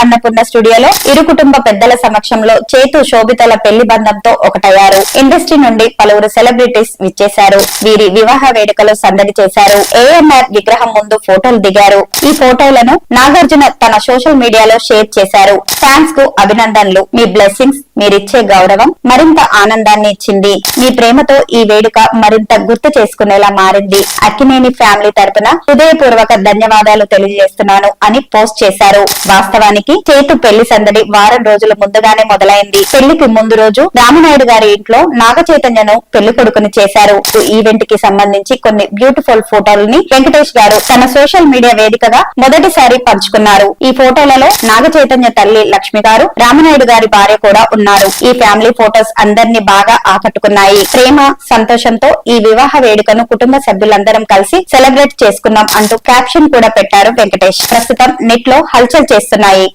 అన్నపూర్ణ స్టూడియోలో ఇరు కుటుంబ పెద్దల సమక్షంలో చేతు శోభితల పెళ్లి బంధంతో ఒకటయ్యారు. ఇండస్ట్రీ నుండి పలువురు సెలబ్రిటీస్ విచ్చేశారు. వీరి వివాహ వేడుకలు సందడి చేశారు. ఏఎన్ఆర్ విగ్రహం ముందు ఫోటోలు దిగారు. ఈ ఫోటోలను నాగార్జున తన సోషల్ మీడియాలో షేర్ చేశారు. ఫ్యాన్స్ కు అభినందనలు. మీ బ్లెస్సింగ్స్, మీరిచ్చే గౌరవం మరింత ఆనందాన్ని ఇచ్చింది. మీ ప్రేమతో ఈ వేడుక మరింత గుర్తు చేసుకునేలా మారింది. అక్కినేని ఫ్యామిలీ తరపున హృదయపూర్వక ధన్యవాదాలు తెలియజేస్తున్నాను అని పోస్ట్ చేశారు. వాస్తవానికి చేతు పెళ్లి సందడి వారం రోజుల ముందుగానే మొదలైంది. పెళ్లికి ముందు రోజు రామనాయుడు గారి ఇంట్లో నాగ చైతన్యను పెళ్లి కొడుకుని చేశారు. ఈవెంట్ కి సంబంధించి కొన్ని బ్యూటిఫుల్ ఫోటోలని వెంకటేష్ గారు తన సోషల్ మీడియా వేదికగా మొదటిసారి పంచుకున్నారు. ఈ ఫోటోలలో నాగ చైతన్య తల్లి లక్ష్మి గారు, రామనాయుడు గారి భార్య కూడా ఉన్నారు. ఈ ఫ్యామిలీ ఫోటోస్ అందరినీ బాగా ఆకట్టుకున్నాయి. ప్రేమ, సంతోషంతో ఈ వివాహ వేడుకను కుటుంబ సభ్యులందరం కలిసి సెలబ్రేట్ చేసుకున్నాం అంటూ క్యాప్షన్ కూడా పెట్టారు వెంకటేష్. ప్రస్తుతం నెట్ లో హల్చల్ చేస్తున్నాయి.